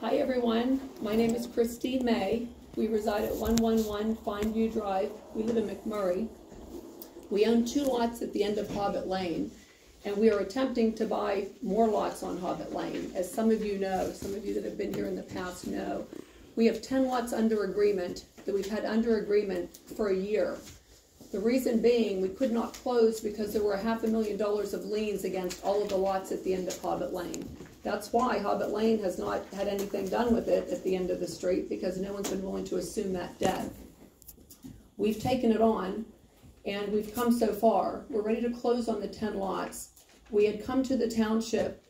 Hi everyone, my name is Christine May. We reside at 111 Fine View Drive. We live in McMurray. We own 2 lots at the end of Hobbit Lane, and we are attempting to buy more lots on Hobbit Lane. As some of you know, some of you that have been here in the past know, we have 10 lots under agreement that we've had under agreement for a year. The reason being, we could not close because there were $500,000 of liens against all of the lots at the end of Hobbit Lane. That's why Hobbit Lane has not had anything done with it at the end of the street, because no one's been willing to assume that debt. We've taken it on, and we've come so far. We're ready to close on the 10 lots. We had come to the township,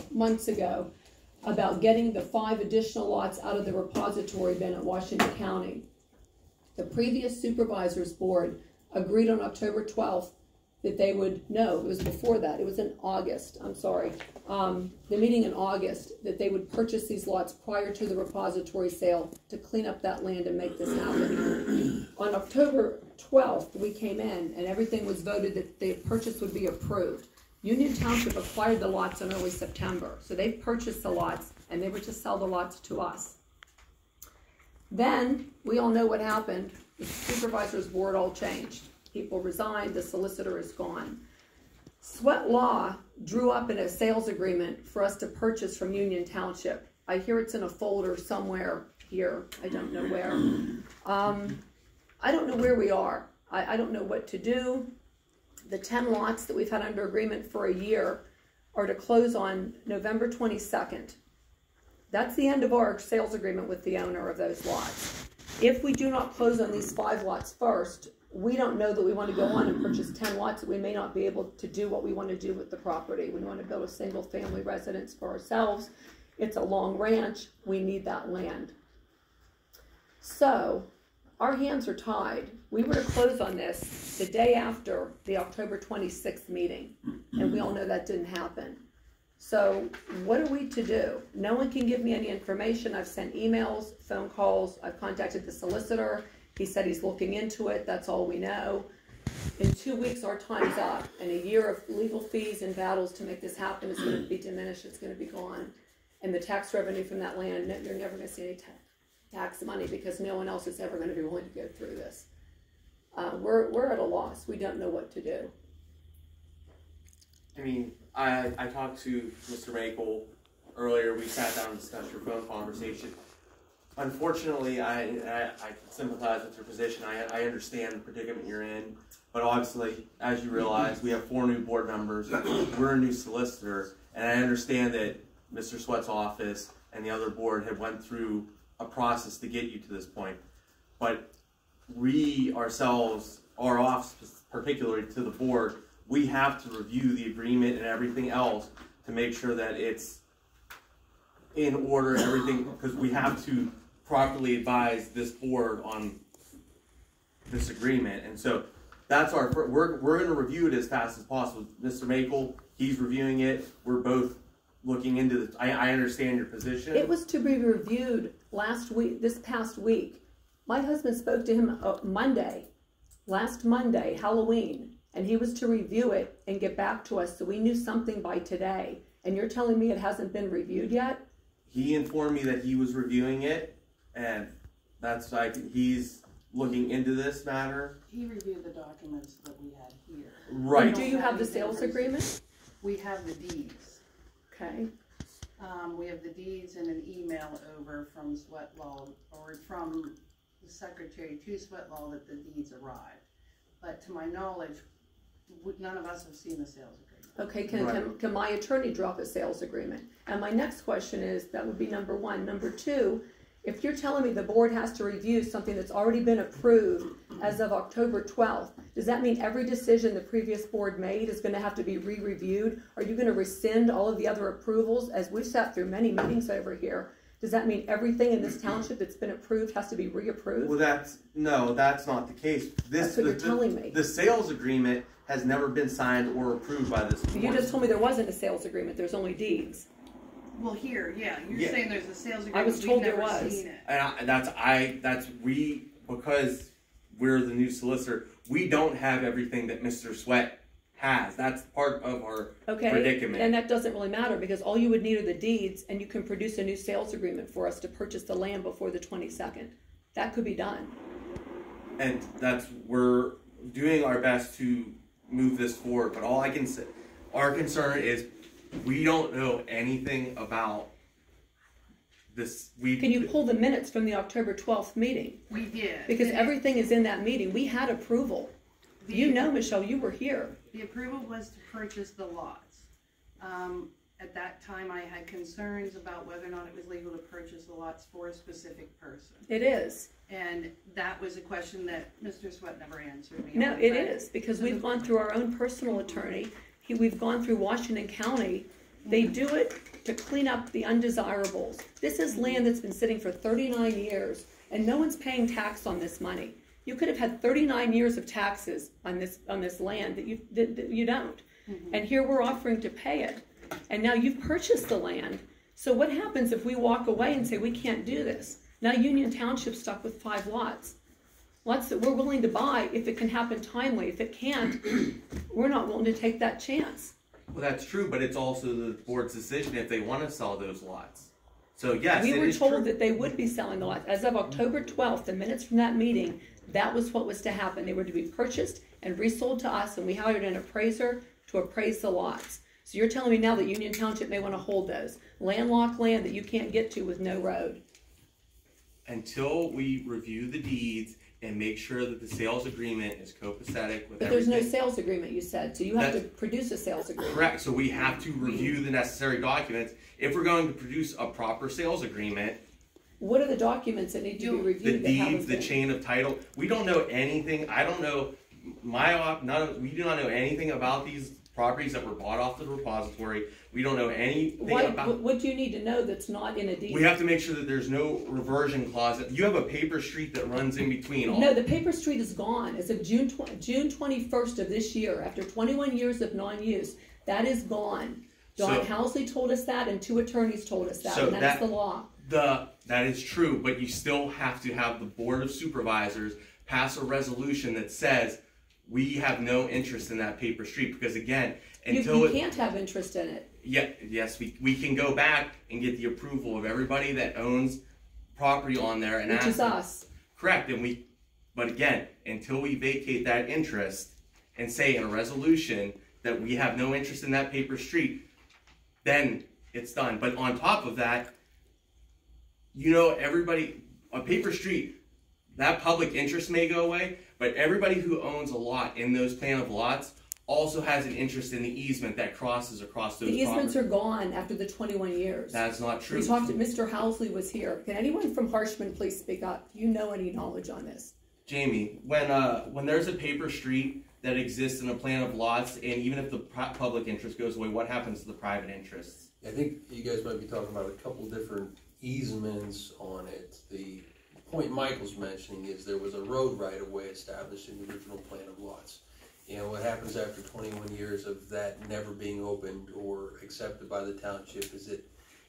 months ago, about getting the 5 additional lots out of the repository bin at Washington County. The previous supervisors board agreed on October 12th that they would, no, it was before that, it was in August, I'm sorry, the meeting in August, that they would purchase these lots prior to the repository sale to clean up that land and make this happen. On October 12th, we came in and everything was voted that the purchase would be approved. Union Township acquired the lots in early September, so they purchased the lots and they were to sell the lots to us. Then, we all know what happened. The supervisors board all changed. People resigned, the solicitor is gone. Sweat Law drew up in a sales agreement for us to purchase from Union Township. I hear it's in a folder somewhere here. I don't know where. I don't know where we are. I don't know what to do. The 10 lots that we've had under agreement for a year are to close on November 22nd. That's the end of our sales agreement with the owner of those lots. If we do not close on these 5 lots first, we don't know that we want to go on and purchase 10 lots that we may not be able to do what we want to do with the property. We want to build a single family residence for ourselves. It's a long ranch. We need that land. So our hands are tied. We were to close on this the day after the October 26th meeting, and we all know that didn't happen. So what are we to do? No one can give me any information. I've sent emails, phone calls. I've contacted the solicitor. He said he's looking into it. That's all we know. In 2 weeks, our time's up, and a year of legal fees and battles to make this happen is going to be diminished. It's going to be gone. And the tax revenue from that land, you're never going to see any tax money because no one else is ever going to be willing to go through this. We're at a loss. We don't know what to do. I mean, I talked to Mr. Makel earlier. We sat down and discussed your phone conversation. Unfortunately, I can sympathize with your position. I understand the predicament you're in. But obviously, as you realize, we have 4 new board members. We're a new solicitor. And I understand that Mr. Sweat's office and the other board have went through a process to get you to this point. But we ourselves, our office, particularly to the board, we have to review the agreement and everything else to make sure that it's in order and everything, because we have to properly advise this board on this agreement. And so that's we're going to review it as fast as possible. Mr. Makel, he's reviewing it. We're both looking into this. I understand your position. It was to be reviewed this past week. My husband spoke to him last Monday, Halloween. And he was to review it and get back to us, so we knew something by today. And you're telling me it hasn't been reviewed yet? He informed me that he was reviewing it, and that's like he's looking into this matter. He reviewed the documents that we had here. Right. And do you have the sales agreement? We have the deeds. Okay. We have the deeds and an email over from Sweat Law, or from the secretary to Sweat Law, that the deeds arrived. But to my knowledge, none of us have seen the sales agreement. Okay, can my attorney drop a sales agreement? And my next question is, that would be number 1. Number 2, if you're telling me the board has to review something that's already been approved as of October 12th, does that mean every decision the previous board made is going to have to be re-reviewed? Are you going to rescind all of the other approvals? As we've sat through many meetings over here, does that mean everything in this township that's been approved has to be reapproved? Well, that's not the case. That's what you're telling me. The sales agreement has never been signed or approved by this board. You just told me there wasn't a sales agreement. There's only deeds. Well, here, you're saying there's a sales agreement. I was told there We've was. never seen it. And because we're the new solicitor, we don't have everything that Mr. Sweat has. That's part of our Okay, predicament. and that doesn't really matter because all you would need are the deeds, and you can produce a new sales agreement for us to purchase the land before the 22nd. That could be done. And we're doing our best to move this forward, but all I can say, our concern is we don't know anything about this. Can you pull the minutes from the October 12th meeting? We did. Because everything is in that meeting. We had approval. You know, Michelle, you were here. The approval was to purchase the lots. At that time, I had concerns about whether or not it was legal to purchase the lots for a specific person. It is. And that was a question that Mr. Sweat never answered me. No, it is, because we've gone through our own personal attorney. We've gone through Washington County. They do it to clean up the undesirables. This is land that's been sitting for 39 years, and no one's paying tax on this money. You could have had 39 years of taxes on this land that you don't. And here we're offering to pay it. And now you've purchased the land. So what happens if we walk away and say we can't do this? Now Union Township's stuck with 5 lots. Lots that we're willing to buy if it can happen timely. If it can't, we're not willing to take that chance. Well, that's true, but it's also the board's decision if they want to sell those lots. So yes, we were told true that they would be selling the lots. As of October 12th, the minutes from that meeting, that was what was to happen. They were to be purchased and resold to us, and we hired an appraiser to appraise the lots. So you're telling me now that Union Township may want to hold those landlocked land that you can't get to with no road? Until we review the deeds and make sure that the sales agreement is copacetic with But there's no sales agreement, you said, so you have to produce a sales agreement. Correct. So we have to review the necessary documents if we're going to produce a proper sales agreement. What are the documents that need to be reviewed? The deeds, the chain of title. We don't know anything. I don't know. We do not know anything about these properties that were bought off the repository. We don't know anything about. What do you need to know that's not in a deed? We have to make sure that there's no reversion clause. You have a paper street that runs in between all. No, the paper street is gone as of June 21st of this year. After 21 years of non-use, that is gone. Don Housley told us that, and 2 attorneys told us that, so and that's the law. That is true, but you still have to have the Board of Supervisors pass a resolution that says we have no interest in that paper street, because again, until you can't have interest in it. Yeah, yes, we can go back and get the approval of everybody that owns property on there, and which is us. Correct, but again, until we vacate that interest and say in a resolution that we have no interest in that paper street, then it's done. But on top of that, everybody, a paper street, that public interest may go away, but everybody who owns a lot in those plan of lots also has an interest in the easement that crosses across those properties. The easements are gone after the 21 years. That's not true. We talked to Mr. Housley was here. Can anyone from Harshman please speak up? Do you know any knowledge on this? Jamie, when there's a paper street that exists in a plan of lots, and even if the public interest goes away, what happens to the private interests? I think you guys might be talking about a couple different easements on it. The point Michael's mentioning is there was a road right-of-way established in the original plan of lots. What happens after 21 years of that never being opened or accepted by the township is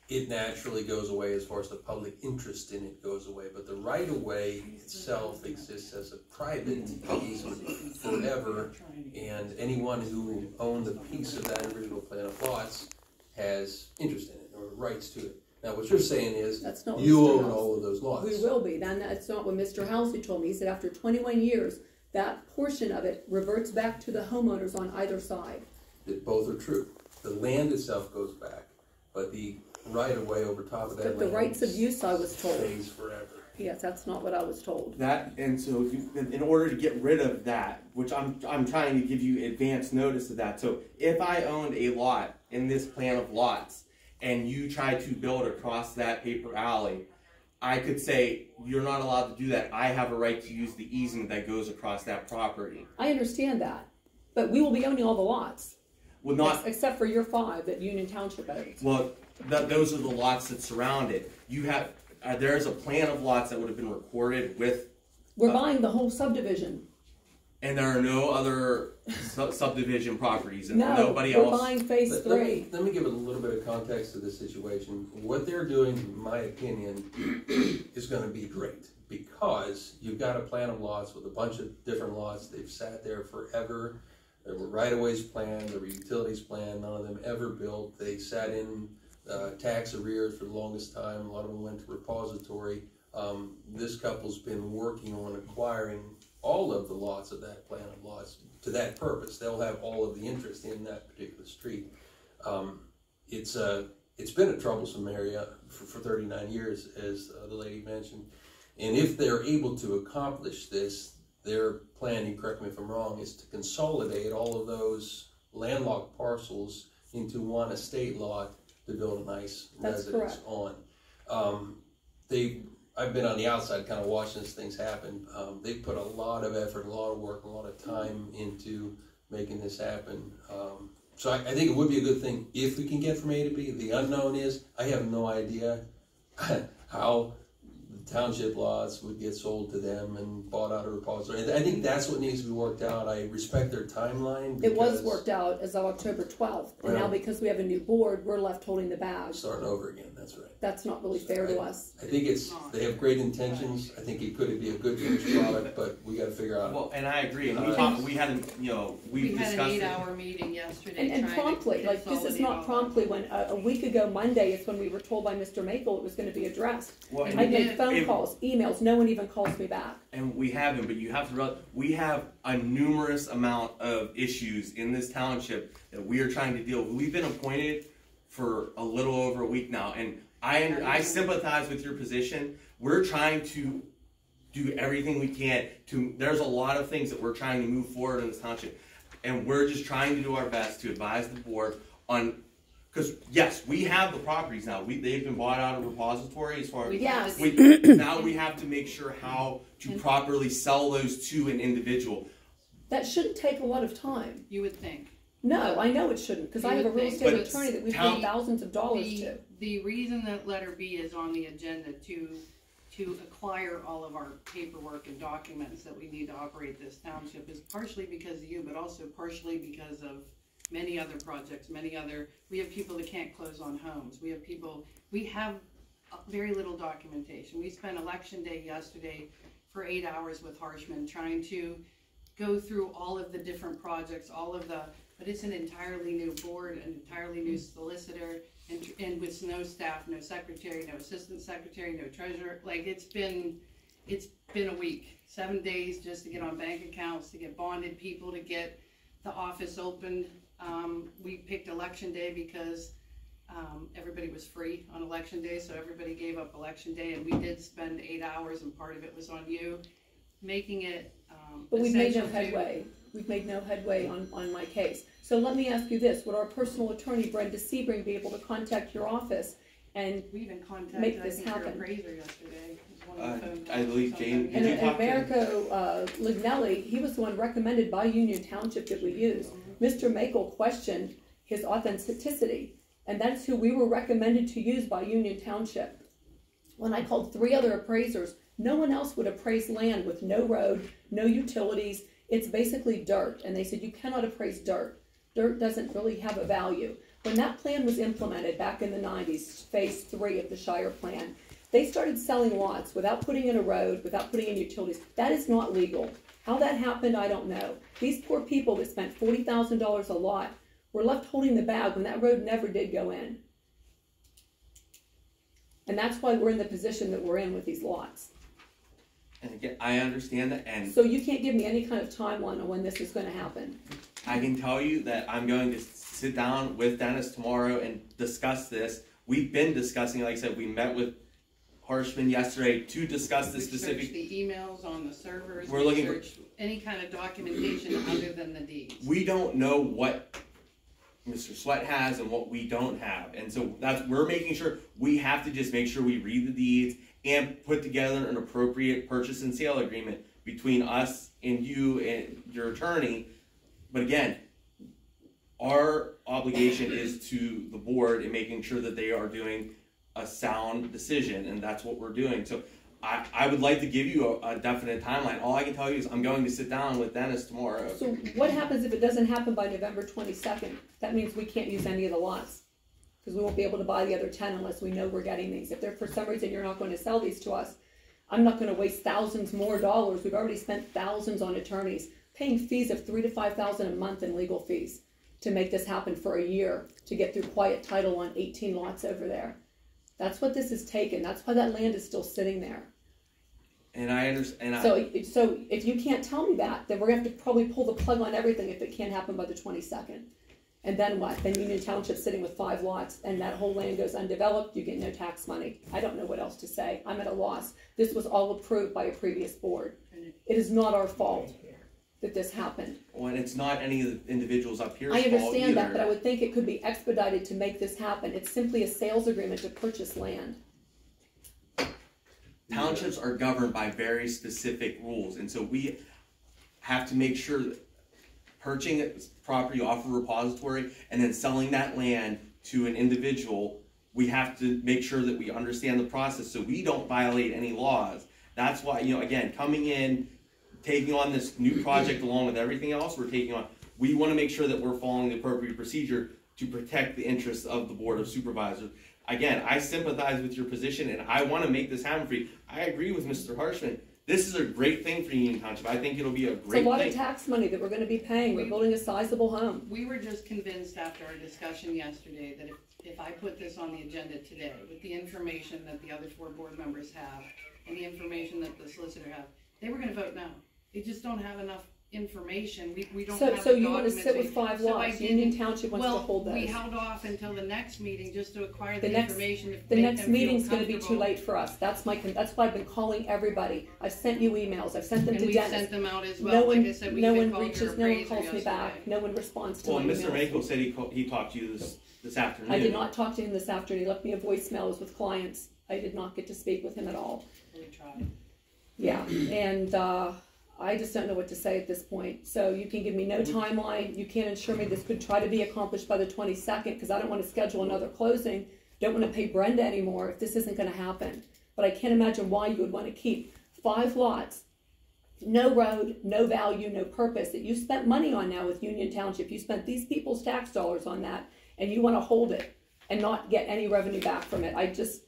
it naturally goes away as far as the public interest in it goes away. But the right-of-way itself exists as a private easement forever, and anyone who owned a piece of that original plan of lots has interest in it or rights to it. Now, what you're saying is you own all of those lots. We will be. Then that's not what Mr. Housley told me. He said after 21 years, that portion of it reverts back to the homeowners on either side. Both are true. The land itself goes back, but the right-of-way over top of that But the rights of use, I was told, stays forever. Yes, that's not what I was told. And so in order to get rid of that, which I'm trying to give you advance notice of that. So if I owned a lot in this plan of lots, and you try to build across that paper alley, I could say, you're not allowed to do that. I have a right to use the easement that goes across that property. I understand that, but we will be owning all the lots. Well, not except for your 5 that Union Township owns. Well, those are the lots that surround it. You have there's a plan of lots that would have been recorded with. We're buying the whole subdivision. And there are no other subdivision properties, and no, nobody else. We're buying phase 3. Let me give a little bit of context to this situation. What they're doing, in my opinion, is going to be great, because you've got a plan of lots with a bunch of different lots. They've sat there forever. There were right-of-ways planned, there were utilities planned, none of them ever built. They sat in tax arrears for the longest time. A lot of them went to repository. This couple's been working on acquiring all of the lots of that plan of lots to that purpose. They'll have all of the interest in that particular street. It's been a troublesome area for 39 years, as the lady mentioned. And if they're able to accomplish this, their plan, you correct me if I'm wrong, is to consolidate all of those landlocked parcels into one estate lot to build a nice residence on. I've been on the outside kind of watching these things happen. They've put a lot of effort, a lot of work, a lot of time into making this happen. So I think it would be a good thing if we can get from A to B. The unknown is, I have no idea how the township lots would get sold to them and bought out of repository. I think that's what needs to be worked out. I respect their timeline. It was worked out as of October 12th, and now because we have a new board, we're left holding the bag. Starting over again, that's right. That's not really fair to us. I think they have great intentions. I think it could be a good finished product, but we got to figure out. Well, and I agree. And we had an 8-hour meeting yesterday. And promptly, like this is not promptly. When a week ago Monday is when we were told by Mr. Makel it was going to be addressed. Well, I made phone calls, emails. No one even calls me back. And we haven't, but you have to realize we have a numerous amount of issues in this township that we are trying to deal with. We've been appointed for a little over a week now, and I sympathize with your position. We're trying to do everything we can there's a lot of things that we're trying to move forward in this township, and we're just trying to do our best to advise the board on, because yes, we have the properties now. They've been bought out of repository as far as now we have to make sure how to properly sell those to an individual. That shouldn't take a lot of time. You would think. No, I know it shouldn't, because I have a real estate attorney that we've paid thousands of dollars to. The reason that letter B is on the agenda to acquire all of our paperwork and documents that we need to operate this township is partially because of you, but also partially because of many other projects, we have people that can't close on homes. We have very little documentation. We spent election day yesterday for 8 hours with Harshman trying to go through all of the different projects, but it's an entirely new board, an entirely new solicitor, and with no staff, no secretary, no assistant secretary, no treasurer. Like it's been a week, 7 days just to get on bank accounts, to get bonded people, to get the office opened. We picked election day because everybody was free on election day, so everybody gave up election day, and we did spend 8 hours, and part of it was on you, making it but we've made no headway. We've made no headway on my case. So let me ask you this: would our personal attorney, Brenda Sebring, be able to contact your office and make this happen? Appraiser yesterday. I believe Jane. And Americo Lignelli, he was the one recommended by Union Township that we use. Mr. Makel questioned his authenticity, and that's who we were recommended to use by Union Township. When I called 3 other appraisers, no one else would appraise land with no road, no utilities. It's basically dirt, and they said you cannot appraise dirt. Dirt doesn't really have a value. When that plan was implemented back in the 90s, phase 3 of the Shire plan, they started selling lots without putting in a road, without putting in utilities. That is not legal. How that happened, I don't know. These poor people that spent $40,000 a lot were left holding the bag when that road never did go in. And that's why we're in the position that we're in with these lots. And again, I understand that. And so you can't give me any kind of timeline on when this is going to happen. I can tell you that I'm going to sit down with Dennis tomorrow and discuss this. We've been discussing, like I said, we met with Harshman yesterday to discuss the specific. The emails on the servers. We're looking for any kind of documentation other than the deeds. We don't know what Mr. Sweat has and what we don't have, and so we're making sure. We have to just make sure we read the deeds and put together an appropriate purchase and sale agreement between us and you and your attorney. But again, our obligation is to the board in making sure that they are doing a sound decision, and that's what we're doing. So I would like to give you a definite timeline. All I can tell you is I'm going to sit down with Dennis tomorrow. So what happens if it doesn't happen by November 22nd? That means we can't use any of the lots, because we won't be able to buy the other 10 unless we know we're getting these. If for some reason you're not going to sell these to us, I'm not going to waste thousands more dollars. We've already spent thousands on attorneys. paying fees of $3,000 to $5,000 a month in legal fees to make this happen for a year, to get through quiet title on 18 lots over there. That's what this has taken. That's why that land is still sitting there. And I understand. So if you can't tell me that, then we're going to have to probably pull the plug on everything if it can't happen by the 22nd. And then what? Then Union Township's sitting with 5 lots, and that whole land goes undeveloped. You get no tax money. I don't know what else to say. I'm at a loss. This was all approved by a previous board. It is not our fault that this happened. Well, and it's not any of the individuals up here's I fault understand either. that, but I would think it could be expedited to make this happen. It's simply a sales agreement to purchase land. Townships are governed by very specific rules, and so we have to make sure that purchasing property off a repository and then selling that land to an individual, we have to make sure that we understand the process so we don't violate any laws. That's why, again, coming in, taking on this new project along with everything else we're taking on, we want to make sure that we're following the appropriate procedure to protect the interests of the Board of Supervisors. Again, I sympathize with your position and I want to make this happen for you. I agree with Mr. Harshman. This is a great thing for Union Township. I think it'll be a great thing. It's a lot of tax money that we're going to be paying. We're building a sizable home. We were just convinced after our discussion yesterday that if I put this on the agenda today, with the information that the other 4 board members have, and the information that the solicitor have, they were gonna vote no. They just don't have enough information. We don't have So the you want to documents. sit with 5 lots. Union Township wants to hold those. We held off until the next meeting just to acquire the next- information to The make next them feel meeting's going to be too comfortable. late for us. That's why I've been calling everybody. I've sent you emails. I've sent them And to we Dennis. sent them out as No well. one, Like I said, we no even one called your reaches, no one appraiser calls me back. yesterday. No one responds to Well, my Mr. emails. Mako said he talked to you this afternoon. I did not talk to him this afternoon. He left me a voicemail. I was with clients. I did not get to speak with him at all. We tried. Yeah, and I just don't know what to say at this point. So you can give me no timeline. You can't ensure me this could try to be accomplished by the 22nd because I don't want to schedule another closing. Don't want to pay Brenda anymore if this isn't going to happen. But I can't imagine why you would want to keep 5 lots, no road, no value, no purpose that you spent money on now with Union Township. You spent these people's tax dollars on that, and you want to hold it and not get any revenue back from it.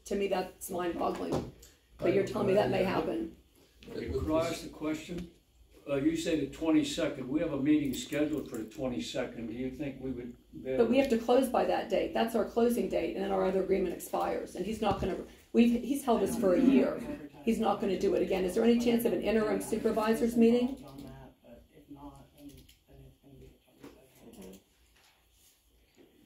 To me, that's mind-boggling. But you're telling me that may happen. Could I ask the question? You say the 22nd. We have a meeting scheduled for the 22nd. Do you think we would be able? But we have to close by that date. That's our closing date, and then our other agreement expires. And he's not going to. He's held us for a year. He's not going to do it again. Is there any chance of an interim supervisors meeting?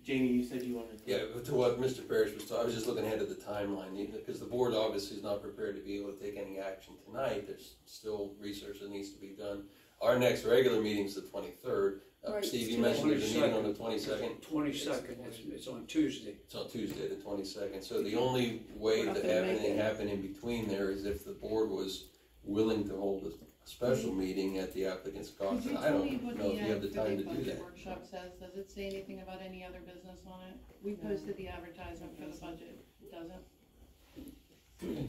Jamie, you said you wanted to. Yeah, to what Mr. Parrish was talking, I was just looking ahead of the timeline, because the board obviously is not prepared to be able to take any action tonight. There's still research that needs to be done. Our next regular meeting is the 23rd. Right, Steve, it's you too mentioned late. there's a meeting on the 22nd. 22nd. It's on Tuesday. It's on Tuesday, the 22nd. So the only way We're not to gonna have make anything it. happen in between there is if the board was willing to hold a special meeting at the applicant's cost. And I don't know if you have the time to do that. Workshop says, does it say anything about any other business on it? We posted the advertisement for the budget, it doesn't?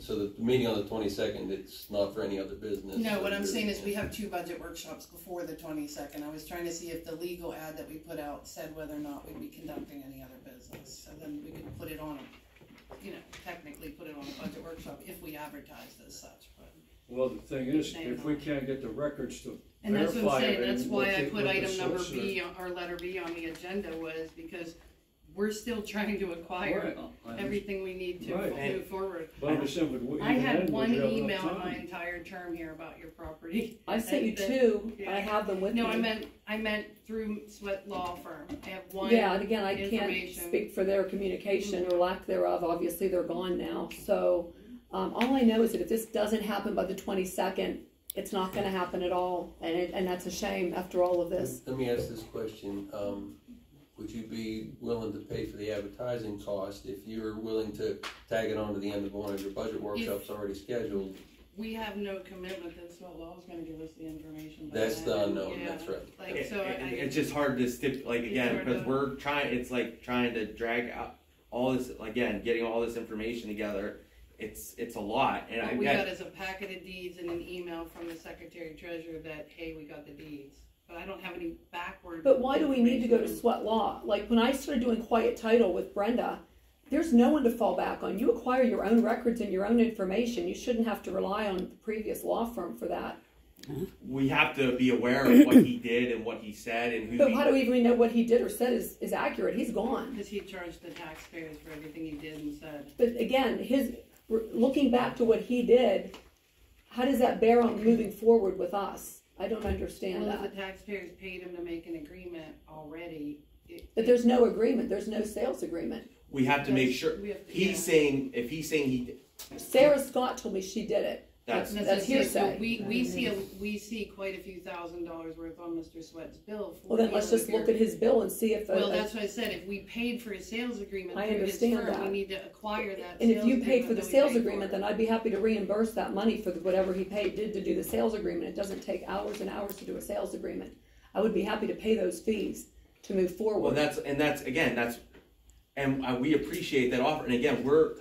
So the meeting on the 22nd, it's not for any other business. No, what I'm There's- saying is we have 2 budget workshops before the 22nd. I was trying to see if the legal ad that we put out said whether or not we'd be conducting any other business. So then we could put it on, technically put it on a budget workshop if we advertised as such, but. Well, the thing is, if we can't get the records to And that's what I'm verify saying, everything, that's why I with put the item number solicitor- B, or letter B on the agenda, was because we're still trying to acquire Right. everything we need to Right. move forward. But I'm just saying, would I even had then, would one you have enough email in my time? entire term here about your property. I sent you And then- 2. yeah. I have them with me. No, I meant through Sweat Law Firm. I have one. Yeah, and again, I can't information. speak for their communication or lack thereof. Obviously, they're gone now. So all I know is that if this doesn't happen by the 22nd, it's not going to happen at all. And that's a shame after all of this. Let me ask this question. Would you be willing to pay for the advertising cost if you're willing to tag it on to the end of one of your budget workshops already scheduled? We have no commitment that Sweat Law is gonna give us the information. by That's then. the unknown, Yeah. that's right. Like, so It's just hard to It's again, hard because to- we're trying, it's like trying to drag out all this, again, getting all this information together. It's a lot, and what we got is a packet of deeds and an email from the Secretary Treasurer that, hey, we got the deeds. But I don't have any backward. But why do we need to go to information. Sweat Law? Like when I started doing quiet title with Brenda, there's no one to fall back on. You acquire your own records and your own information. You shouldn't have to rely on the previous law firm for that. we have to be aware of what he did and what he said and who. But how do we even know what he did or said is accurate? He's gone. Because he charged the taxpayers for everything he did and said. But again, looking back to what he did, how does that bear on moving forward with us? I don't understand Well, if that. the taxpayers paid him to make an agreement already. But there's no agreement. There's no sales agreement. We have to make sure. He's saying, if he's saying he did. Sarah Scott told me she did it. That's hearsay. We see quite a few $1,000s worth on Mr. Sweat's bill. Well, then let's just look at his bill and see if. Well, that's what I said. If we paid for a sales agreement, I through his understand firm, that. we need to acquire that. And if you sales paid for the agreement that we sales paid agreement, for. then I'd be happy to reimburse that money for whatever he did to do the sales agreement. It doesn't take hours and hours to do a sales agreement. I would be happy to pay those fees to move forward. Well, we appreciate that offer. And again, we're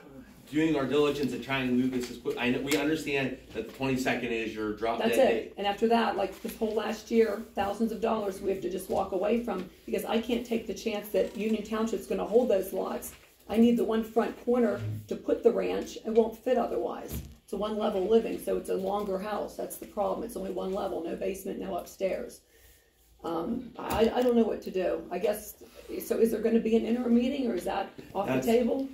doing our diligence and trying to move this as quick. We understand that the 22nd is your drop dead That's date. it. And after that, like this whole last year, thousands of dollars we have to just walk away from because I can't take the chance that Union Township's going to hold those lots. I need the one front corner to put the ranch. It won't fit otherwise. It's a one level living, so it's a longer house. That's the problem. It's only one level, no basement, no upstairs. I don't know what to do. I guess, so is there going to be an interim meeting or is that off the table?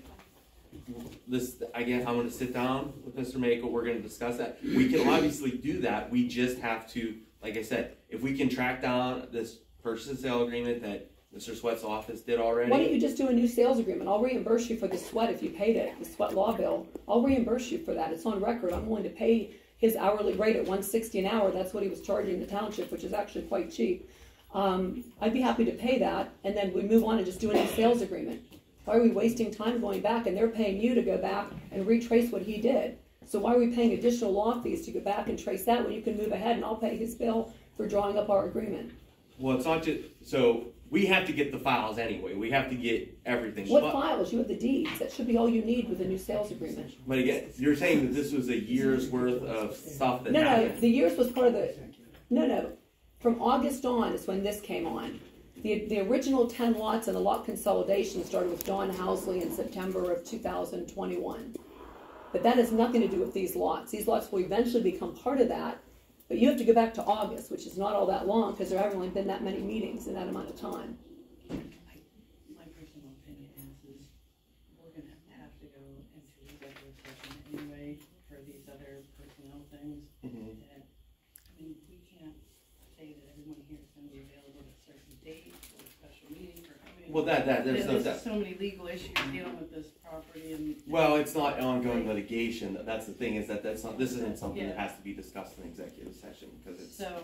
Again, I'm going to sit down with Mr. Mako. We're going to discuss that. We can obviously do that. We just have to, like I said, if we can track down this purchase and sale agreement that Mr. Sweat's office did already. Why don't you just do a new sales agreement? I'll reimburse you for the Sweat if you paid it, the Sweat law bill. I'll reimburse you for that. It's on record. I'm willing to pay his hourly rate at $160 an hour. That's what he was charging the township, which is actually quite cheap. I'd be happy to pay that, and then we move on and just do a new sales agreement. Why are we wasting time going back, and they're paying you to go back and retrace what he did? So why are we paying additional law fees to go back and trace that when you can move ahead and I'll pay his bill for drawing up our agreement? Well, it's not just, so we have to get the files anyway. We have to get everything. What files? You have the deeds. That should be all you need with a new sales agreement. But again, you're saying that this was a year's worth of stuff that happened. No, the years was part of the, no. From August on is when this came on. The original 10 lots and the lot consolidation started with Don Housley in September of 2021. But that has nothing to do with these lots. These lots will eventually become part of that, but you have to go back to August, which is not all that long because there haven't really been that many meetings in that amount of time. My personal opinion is we're going to have to go into executive session anyway for these other personnel things. Mm-hmm. And, I mean, we can't say that everyone here is going to be available at a certain date or a special meeting for how many. Well, there's so many legal issues dealing with this property and. Well, it's not ongoing litigation. That's the thing, is that this isn't something that has to be discussed in executive session because it's. So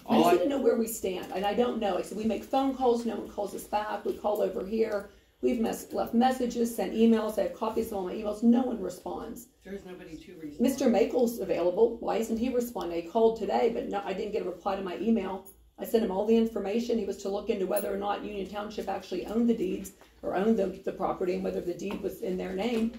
I just need to know where we stand, and I don't know. So we make phone calls, no one calls us back. We call over here. We've left messages, sent emails. I have copies of all my emails. No one responds. There's nobody to respond. Mr. Makel's available. Why isn't he responding? He called today, but no, I didn't get a reply to my email. I sent him all the information. He was to look into whether or not Union Township actually owned the deeds or owned the property and whether the deed was in their name.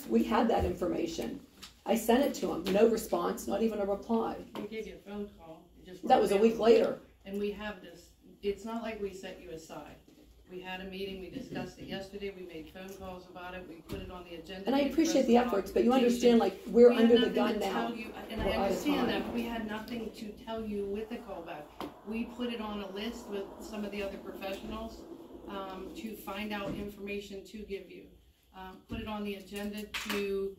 We had that information. I sent it to him. No response, not even a reply. We gave you a phone call. That was a week later. And we have this, it's not like we set you aside. We had a meeting, we discussed it yesterday, we made phone calls about it, we put it on the agenda. And I appreciate the efforts, but you understand, like, we're under the gun now. And I understand that, but we had nothing to tell you with the callback. We put it on a list with some of the other professionals to find out information to give you. Put it on the agenda to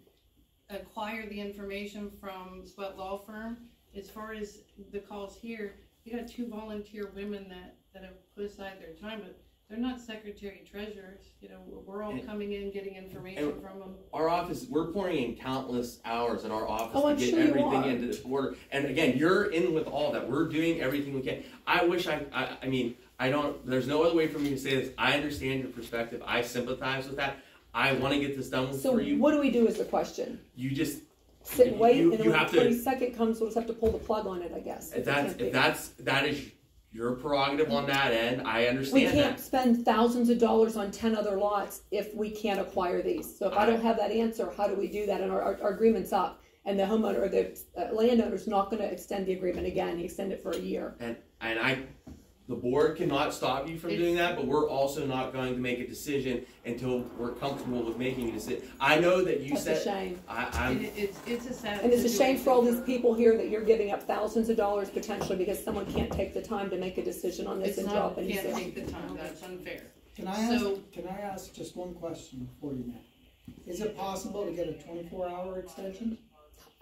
acquire the information from Sweat Law Firm. As far as the calls here, you got 2 volunteer women that have put aside their time, but they're not secretary treasurers. You know, we're all coming in, getting information from them. Our office, we're pouring in countless hours in our office to get everything into this order. And again, you're in with all that. We're doing everything we can. I wish I mean, I don't, there's no other way for me to say this. I understand your perspective. I sympathize with that. I want to get this done for you. So what do we do is the question. You just sit and wait, and then when the have 22nd comes, we'll just have to pull the plug on it, I guess. That is your prerogative on that end. I understand we can't spend thousands of dollars on 10 other lots if we can't acquire these. So if I don't have that answer, how do we do that? And our agreement's up, and the homeowner or the landowner's not going to extend the agreement again. He extended it for a year. And I The board cannot stop you from doing that, but we're also not going to make a decision until we're comfortable with making a decision. I know that you said. That's a shame. It's a sad. And it's a shame for all these situation. people here that you're giving up thousands of dollars potentially because someone can't take the time to make a decision on this It's and not, drop any can't sales. take the time, that's unfair. Can I So- ask just one question before you, Matt? Is it possible to get a 24-hour extension?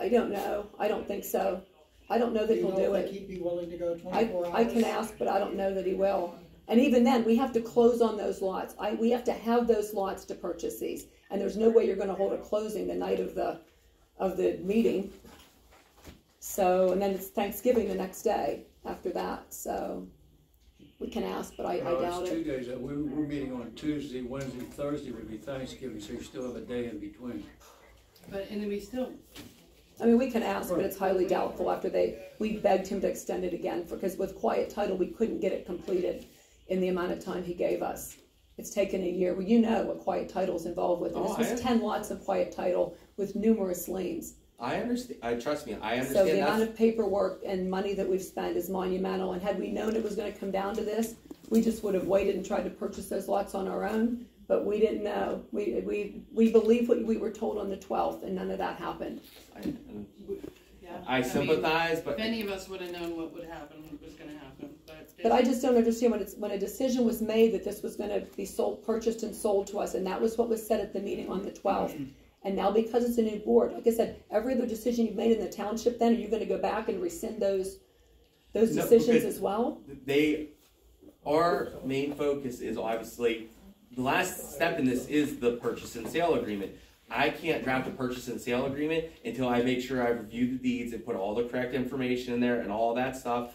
I don't know. I don't think so. I don't know that he'll do If it. he'd be willing to go 24 hours? I can ask, but I don't know that he will. And even then, we have to close on those lots. We have to have those lots to purchase these. And there's no way you're gonna hold a closing the night of the meeting. So, and then it's Thanksgiving the next day after that, so we can ask, but I doubt It's 2 it. days, we're meeting on Tuesday, Wednesday, Thursday would be Thanksgiving, so you still have a day in between. But, and then we still, I mean, we can ask, but it's highly doubtful after we begged him to extend it again, because with quiet title, we couldn't get it completed in the amount of time he gave us. It's taken a year. Well, you know what quiet title is involved with. And Oh, this was 10 lots of quiet title with numerous liens. I understand. Trust me. I So understand. the That's, amount of paperwork and money that we've spent is monumental. And had we known it was gonna come down to this, we just would have waited and tried to purchase those lots on our own. But we didn't know. We believed what we were told on the 12th, and none of that happened. yeah. I mean, sympathize, but if any of us would have known what would happen, what was gonna happen, But I just don't understand when a decision was made that this was gonna be purchased and sold to us, and that was what was said at the meeting on the 12th. And now because it's a new board, like I said, every other decision you've made in the township, then, are you gonna go back and rescind those No, decisions because- as well? our main focus is obviously, the last step in this is the purchase and sale agreement. I can't draft a purchase and sale agreement until I make sure I've reviewed the deeds and put all the correct information in there and all that stuff.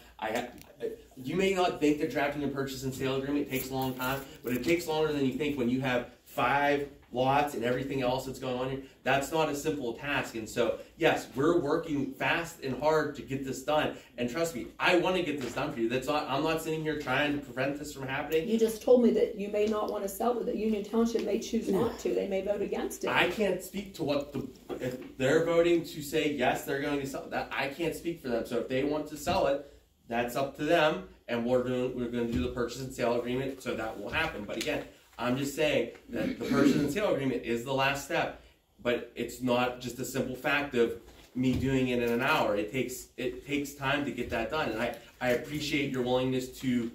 You may not think that drafting a purchase and sale agreement takes a long time, but it takes longer than you think when you have 5 lots and everything else that's going on here. That's not a simple task. And so, yes, we're working fast and hard to get this done. And trust me, I want to get this done for you. I'm not sitting here trying to prevent this from happening. You just told me that you may not wanna sell it, that Union Township may choose not to, they may vote against it. I can't speak to what if they're voting to say yes, they're going to sell that. I can't speak for them. So if they want to sell it, that's up to them. And we're going to do the purchase and sale agreement, so that will happen. But again, I'm just saying that the purchase and sale agreement is the last step, but it's not just a simple fact of me doing it in an hour. It takes time to get that done, and I appreciate your willingness to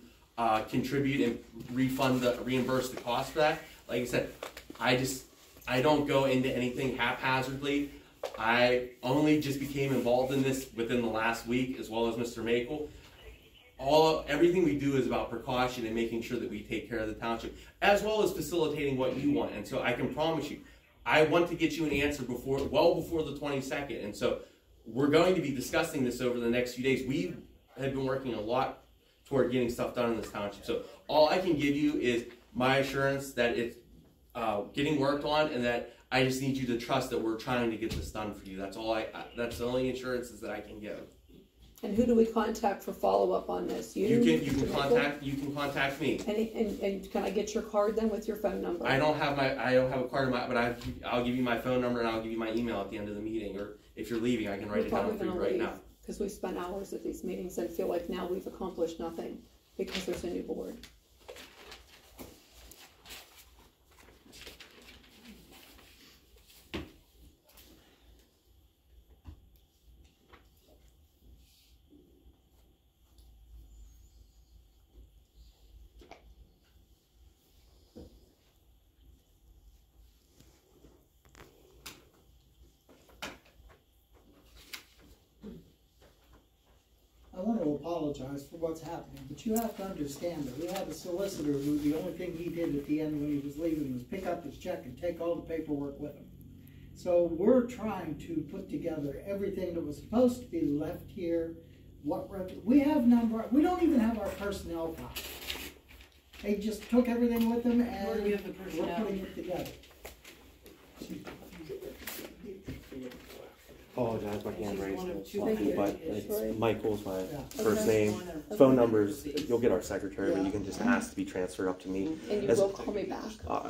contribute and reimburse the cost for that. Like I said, I don't go into anything haphazardly. I only just became involved in this within the last week, as well as Mr. Makel. Everything we do is about precaution and making sure that we take care of the township, as well as facilitating what you want. And so I can promise you, I want to get you an answer well before the 22nd. And so we're going to be discussing this over the next few days. We have been working a lot toward getting stuff done in this township. So all I can give you is my assurance that it's getting worked on, and that I just need you to trust that we're trying to get this done for you. That's all. That's the only assurances that I can give. And who do we contact for follow-up on this? You can contact me. And can I get your card then with your phone number? I don't have a card, but I'll give you my phone number and I'll give you my email at the end of the meeting. Or if you're leaving, I can write it down for you right now. Because we've spent hours at these meetings and feel like now we've accomplished nothing because there's a new board. I want to apologize for what's happening, but you have to understand that we had a solicitor who the only thing he did at the end when he was leaving was pick up his check and take all the paperwork with him. So we're trying to put together everything that was supposed to be left here. We don't even have our personnel file. They just took everything with them and Where do we have the we're personnel? putting it together. apologize, my handwriting's a little Thank sloppy, you. but That's it's right. Michael's my Yeah. first Okay. name. Phone numbers, you'll get our secretary, but you can just ask to be transferred up to me. And you As- will call me back,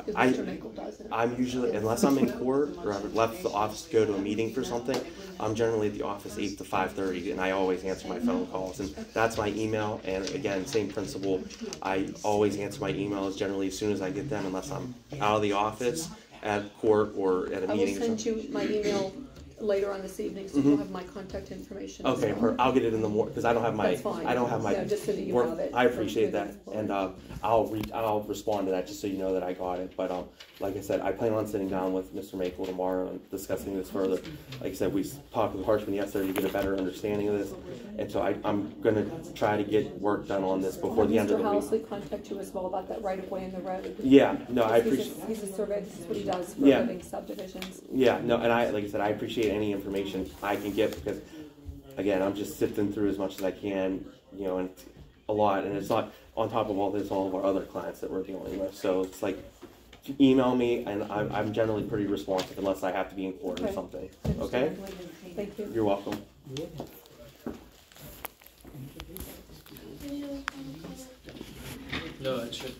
because I- Mr. Minkle doesn't. I'm usually, unless I'm in court or I've left the office to go to a meeting for something, I'm generally at the office 8 to 5:30, and I always answer my phone calls, and that's my email. And again, same principle. I always answer my emails generally as soon as I get them, unless I'm out of the office, at court, or at a I will meeting. Or send something. you my email later on this evening, so you'll have my contact information as Okay, well. I'll get it in the morning because I don't have my That's fine. I don't have my Yeah, just so that you work. have it. I appreciate that, and I'll respond to that just so you know that I got it. But like I said, I plan on sitting down with Mr. Makel tomorrow and discussing this further. Like I said, we talked with Harshman yesterday to get a better understanding of this, and so I'm gonna try to get work done on this before the end of Mr. the week. Housley contact you as well about that right of way in the road. Yeah, no, I He's a- appreciate. He's a surveyor, this is what he does for Yeah. living subdivisions. Yeah, no, and like I said, I appreciate any information I can get because, again, I'm just sifting through as much as I can, you know, and a lot, and it's not on top of all this, all of our other clients that we're dealing with. So it's like, email me, and I'm generally pretty responsive unless I have to be in court or Okay. something. Okay? Thank you. You're welcome. No, that's it.